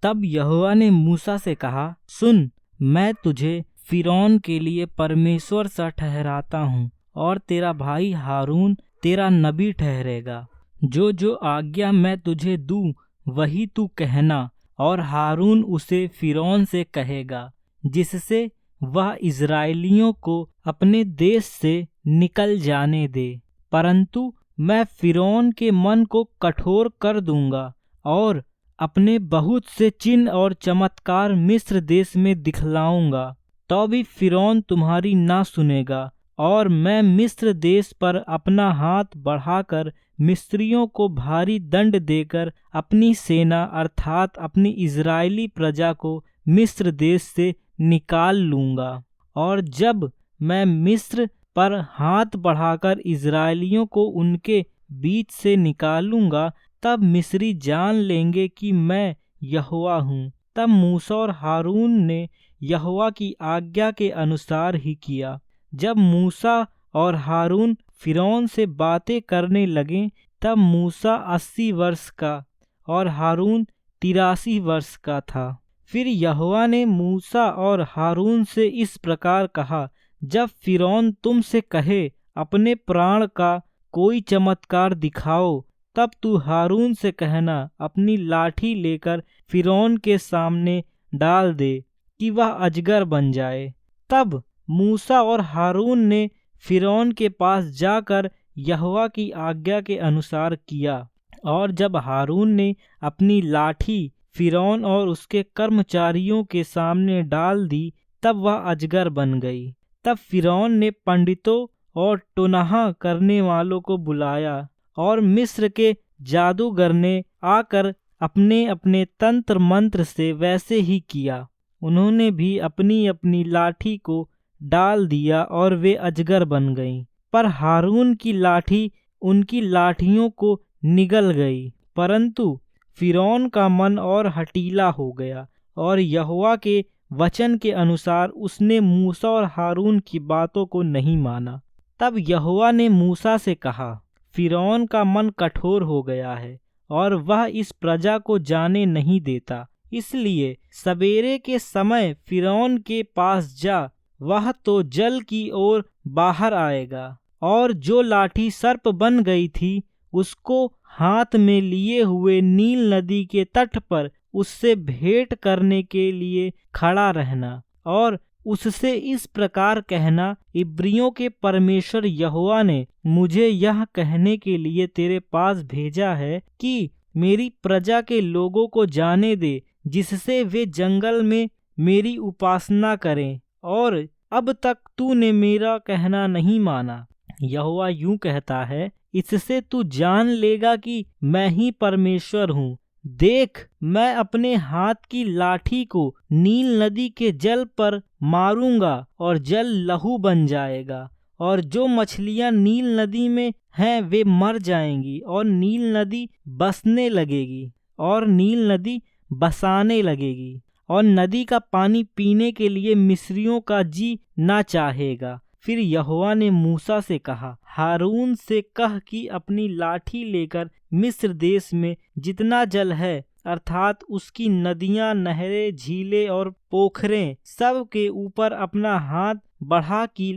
तब यहोवा ने मूसा से कहा, सुन, मैं तुझे फिरौन के लिए परमेश्वर सा ठहराता हूँ और तेरा भाई हारून तेरा नबी ठहरेगा। जो जो आज्ञा मैं तुझे दूँ वही तू कहना, और हारून उसे फिरौन से कहेगा, जिससे वह इज़राइलियों को अपने देश से निकल जाने दे। परंतु मैं फिरौन के मन को कठोर कर दूंगा और अपने बहुत से चिन्ह और चमत्कार मिस्र देश में दिखलाऊंगा, तो भी फिरौन तुम्हारी ना सुनेगा। और मैं मिस्र देश पर अपना हाथ बढ़ाकर मिस्रियों को भारी दंड देकर अपनी सेना अर्थात अपनी इज़राइली प्रजा को मिस्र देश से निकाल लूंगा। और जब मैं मिस्र पर हाथ बढ़ाकर इज़राइलियों को उनके बीच से निकालूंगा, तब मिस्री जान लेंगे कि मैं यहोवा हूँ। तब मूसा और हारून ने यहोवा की आज्ञा के अनुसार ही किया। जब मूसा और हारून फिरौन से बातें करने लगे, तब मूसा 80 वर्ष का और हारून 83 वर्ष का था। फिर यहोवा ने मूसा और हारून से इस प्रकार कहा, जब फिरौन तुमसे कहे अपने प्राण का कोई चमत्कार दिखाओ, तब तू हारून से कहना, अपनी लाठी लेकर फिरौन के सामने डाल दे कि वह अजगर बन जाए। तब मूसा और हारून ने फिरौन के पास जाकर यहोवा की आज्ञा के अनुसार किया। और जब हारून ने अपनी लाठी फिरौन और उसके कर्मचारियों के सामने डाल दी, तब वह अजगर बन गई। तब फिरौन ने पंडितों और टोनहा करने वालों को बुलाया, और मिस्र के जादूगर ने आकर अपने अपने तंत्र मंत्र से वैसे ही किया। उन्होंने भी अपनी अपनी लाठी को डाल दिया और वे अजगर बन गईं। पर हारून की लाठी उनकी लाठियों को निगल गई। परंतु फिरौन का मन और हठीला हो गया, और यहोवा के वचन के अनुसार उसने मूसा और हारून की बातों को नहीं माना। तब यहोवा ने मूसा से कहा, फिरौन का मन कठोर हो गया है और वह इस प्रजा को जाने नहीं देता। इसलिए सवेरे के समय फिरौन के पास जा, वह तो जल की ओर बाहर आएगा, और जो लाठी सर्प बन गई थी उसको हाथ में लिए हुए नील नदी के तट पर उससे भेंट करने के लिए खड़ा रहना, और उससे इस प्रकार कहना, इब्रियों के परमेश्वर यहोवा ने मुझे यह कहने के लिए तेरे पास भेजा है कि मेरी प्रजा के लोगों को जाने दे, जिससे वे जंगल में मेरी उपासना करें, और अब तक तूने मेरा कहना नहीं माना। यहोवा यूं कहता है, इससे तू जान लेगा कि मैं ही परमेश्वर हूँ। देख, मैं अपने हाथ की लाठी को नील नदी के जल पर मारूंगा और जल लहू बन जाएगा, और जो मछलियां नील नदी में हैं वे मर जाएंगी, और नील नदी बसने लगेगी और नील नदी बसाने लगेगी, और नदी का पानी पीने के लिए मिस्रियों का जी ना चाहेगा। फिर यहोवा ने मूसा से कहा, हारून से कह कि अपनी लाठी लेकर मिस्र देश में जितना जल है अर्थात उसकी नदियां, नहरें, झीलें और पोखरें सब के ऊपर अपना हाथ बढ़ा कि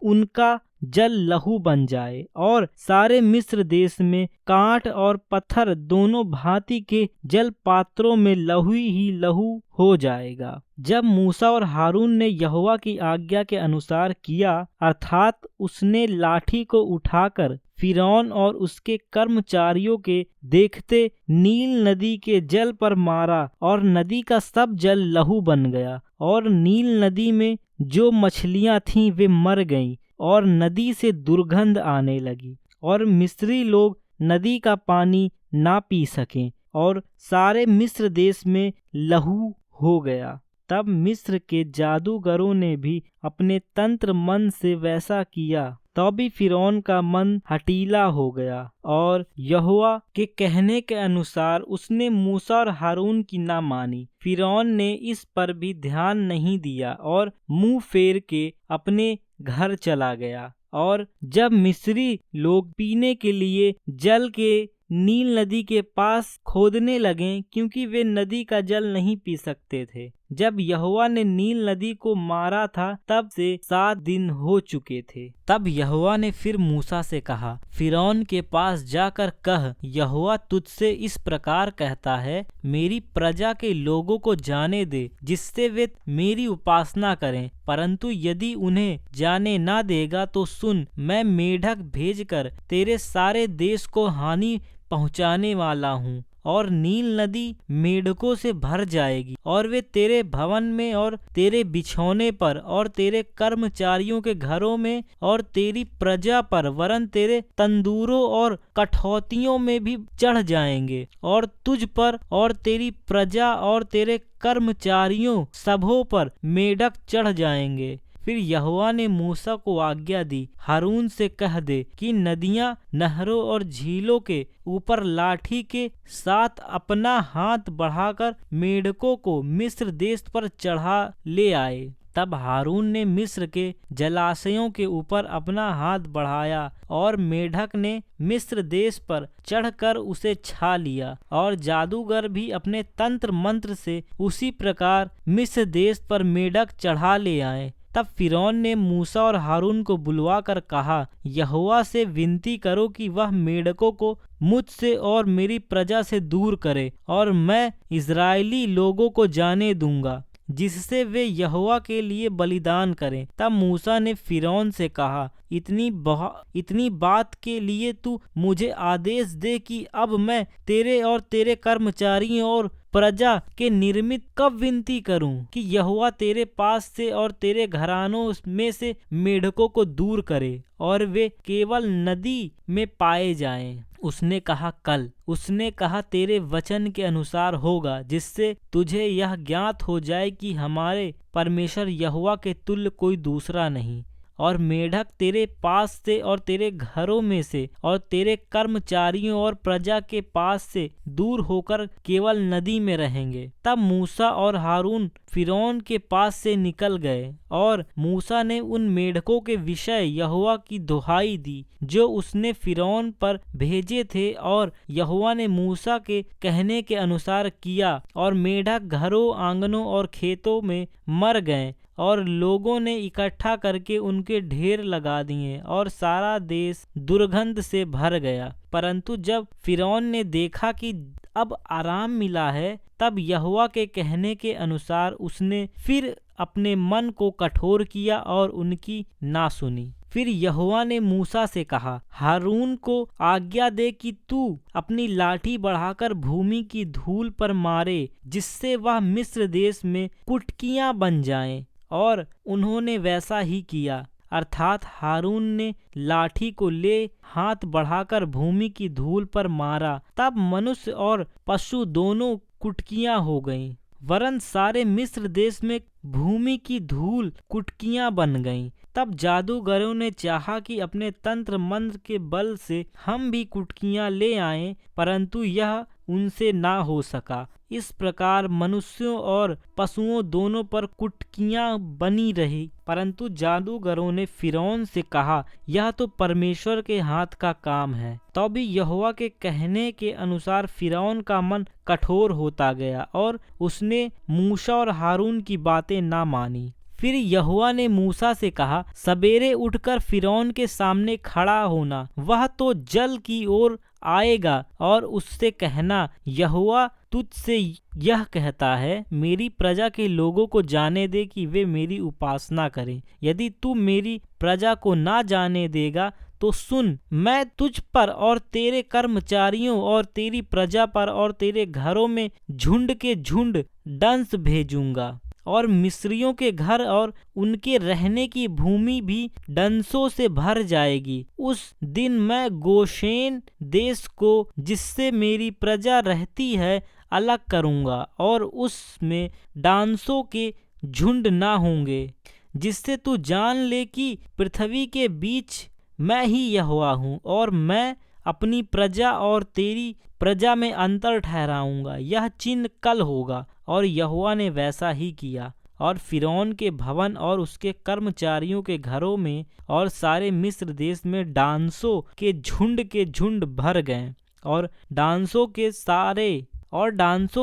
उनका जल लहू बन जाए, और सारे मिस्र देश में कांट और पत्थर दोनों भांति के जल पात्रों में लहू ही लहू हो जाएगा। जब मूसा और हारून ने यहोवा की आज्ञा के अनुसार किया, अर्थात उसने लाठी को उठाकर फिरौन और उसके कर्मचारियों के देखते नील नदी के जल पर मारा, और नदी का सब जल लहू बन गया, और नील नदी में जो मछलियां थीं वे मर गईं, और नदी से दुर्गंध आने लगी, और मिस्री लोग नदी का पानी ना पी सकें, और सारे मिस्र देश में लहू हो गया। तब मिस्र के जादूगरों ने भी अपने तंत्र मन से वैसा किया, तो भी फिरौन का मन हठीला हो गया, और यहोवा के कहने के अनुसार उसने मूसा और हारून की ना मानी। फिरौन ने इस पर भी ध्यान नहीं दिया और मुंह फेर के अपने घर चला गया। और जब मिस्री लोग पीने के लिए जल के नील नदी के पास खोदने लगे, क्योंकि वे नदी का जल नहीं पी सकते थे। जब यहोवा ने नील नदी को मारा था, तब से 7 दिन हो चुके थे। तब यहोवा ने फिर मूसा से कहा, फिरौन के पास जाकर कह, यहोवा तुझसे इस प्रकार कहता है, मेरी प्रजा के लोगों को जाने दे, जिससे वे मेरी उपासना करें। परंतु यदि उन्हें जाने ना देगा तो सुन, मैं मेढक भेजकर तेरे सारे देश को हानि पहुंचाने वाला हूँ, और नील नदी मेढकों से भर जाएगी, और वे तेरे भवन में और तेरे बिछौने पर और तेरे कर्मचारियों के घरों में और तेरी प्रजा पर वरन तेरे तंदूरों और कठौतियों में भी चढ़ जाएंगे, और तुझ पर और तेरी प्रजा और तेरे कर्मचारियों सबों पर मेढक चढ़ जाएंगे। फिर यहोवा ने मूसा को आज्ञा दी, हारून से कह दे कि नदियां, नहरों और झीलों के ऊपर लाठी के साथ अपना हाथ बढ़ाकर मेढकों को मिस्र देश पर चढ़ा ले आए। तब हारून ने मिस्र के जलाशयों के ऊपर अपना हाथ बढ़ाया, और मेढक ने मिस्र देश पर चढ़कर उसे छा लिया, और जादूगर भी अपने तंत्र मंत्र से उसी प्रकार मिस्र देश पर मेढक चढ़ा ले आए। तब फिरौन ने मूसा और हारून को बुलवा कर कहा, यहोवा से विनती करो कि वह मेढकों को मुझसे और मेरी प्रजा से दूर करे, और मैं इजरायली लोगों को जाने दूंगा, जिससे वे यहोवा के लिए बलिदान करें। तब मूसा ने फिरौन से कहा, इतनी बात के लिए तू मुझे आदेश दे कि अब मैं तेरे और तेरे कर्मचारियों और प्रजा के निर्मित कब विनती करूं कि यहोवा तेरे पास से और तेरे घरानों में से मेढकों को दूर करे, और वे केवल नदी में पाए जाएं। उसने कहा, कल। उसने कहा, तेरे वचन के अनुसार होगा, जिससे तुझे यह ज्ञात हो जाए कि हमारे परमेश्वर यहोवा के तुल्य कोई दूसरा नहीं। और मेढक तेरे पास से और तेरे घरों में से और तेरे कर्मचारियों और प्रजा के पास से दूर होकर केवल नदी में रहेंगे। तब मूसा और हारून फिरौन के पास से निकल गए, और मूसा ने उन मेढकों के विषय यहोवा की दुहाई दी जो उसने फिरौन पर भेजे थे, और यहोवा ने मूसा के कहने के अनुसार किया, और मेढक घरों, आंगनों और खेतों में मर गए, और लोगों ने इकट्ठा करके उनके ढेर लगा दिए, और सारा देश दुर्गंध से भर गया। परंतु जब फिरौन ने देखा कि अब आराम मिला है, तब यहोवा के कहने के अनुसार उसने फिर अपने मन को कठोर किया और उनकी ना सुनी। फिर यहोवा ने मूसा से कहा, हारून को आज्ञा दे कि तू अपनी लाठी बढ़ाकर भूमि की धूल पर मारे, जिससे वह मिस्र देश में कुटकियां बन जाएं। और उन्होंने वैसा ही किया, अर्थात हारून ने लाठी को ले हाथ बढ़ाकर भूमि की धूल पर मारा। तब मनुष्य और पशु दोनों कुटकियां हो गईं, वरन सारे मिस्र देश में भूमि की धूल कुटकियां बन गईं। तब जादूगरों ने चाहा कि अपने तंत्र मंत्र के बल से हम भी कुटकियां ले आएं, परंतु यह उनसे ना हो सका। इस प्रकार मनुष्यों और पशुओं दोनों पर कुटकियां बनी रही। परंतु जादूगरों ने फिरौन से कहा, यह तो परमेश्वर के हाथ का काम है। तो भी यहोवा के कहने के अनुसार फिरौन का मन कठोर होता गया, और उसने मूसा और हारून की बातें ना मानी। फिर यहोवा ने मूसा से कहा, सवेरे उठकर फिरौन के सामने खड़ा होना, वह तो जल की ओर आएगा, और उससे कहना, यहोवा तुझसे यह कहता है, मेरी प्रजा के लोगों को जाने दे कि वे मेरी उपासना करें। यदि तू मेरी प्रजा को ना जाने देगा तो सुन, मैं तुझ पर और तेरे कर्मचारियों और तेरी प्रजा पर और तेरे घरों में झुंड के झुंड डंस भेजूंगा, और मिस्रियों के घर और उनके रहने की भूमि भी डंसों से भर जाएगी। उस दिन मैं गोशेन देश को, जिससे मेरी प्रजा रहती है, अलग करूंगा, और उसमें डांसों के झुंड ना होंगे, जिससे तू जान ले कि पृथ्वी के बीच मैं ही यहोवा हूँ, और मैं अपनी प्रजा और तेरी प्रजा में अंतर ठहराऊंगा। यह चिन्ह कल होगा। और यहोवा ने वैसा ही किया, और फिरौन के भवन और उसके कर्मचारियों के घरों में और सारे मिस्र देश में डांसों के झुंड भर गए। और डांसों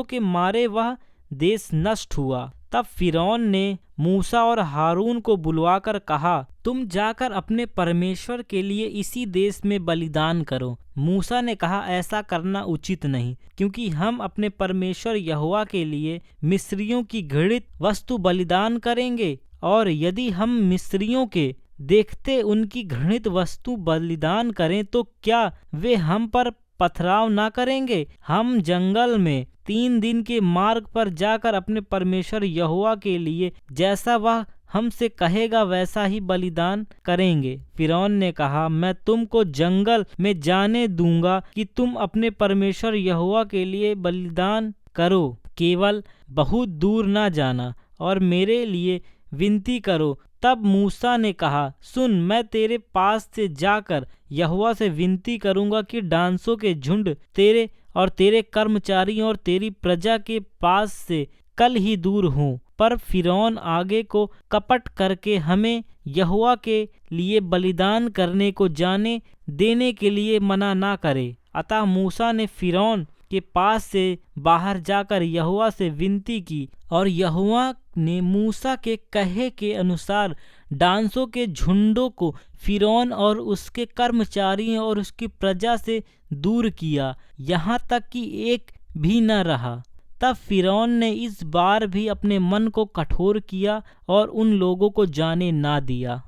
के मारे वह देश नष्ट हुआ। तब फिरौन ने मूसा और हारून को बुलवाकर कहा, तुम जाकर अपने परमेश्वर के लिए इसी देश में बलिदान करो। मूसा ने कहा, ऐसा करना उचित नहीं, क्योंकि हम अपने परमेश्वर यहोवा के लिए मिस्रियों की घृणित वस्तु बलिदान करेंगे, और यदि हम मिस्रियों के देखते उनकी घृणित वस्तु बलिदान करें तो क्या वे हम पर पथराव ना करेंगे? हम जंगल में 3 दिन के मार्ग पर जाकर अपने परमेश्वर यहोवा के लिए जैसा वह हमसे कहेगा वैसा ही बलिदान करेंगे। फिरौन ने कहा, मैं तुमको जंगल में जाने दूंगा कि तुम अपने परमेश्वर यहोवा के लिए बलिदान करो, केवल बहुत दूर ना जाना और मेरे लिए विनती करो। तब मूसा ने कहा, सुन, मैं तेरे पास से जाकर यहोवा से विनती करूंगा कि डांसों के झुंड तेरे और तेरे कर्मचारी और तेरी प्रजा के पास से कल ही दूर हों, पर फिरौन आगे को कपट करके हमें यहोवा के लिए बलिदान करने को जाने देने के लिए मना ना करे। अतः मूसा ने फिरौन के पास से बाहर जाकर यहोवा से विनती की, और यहोवा ने मूसा के कहे के अनुसार डांसों के झुंडों को फिरौन और उसके कर्मचारियों और उसकी प्रजा से दूर किया, यहाँ तक कि एक भी न रहा। तब फिरौन ने इस बार भी अपने मन को कठोर किया और उन लोगों को जाने ना दिया।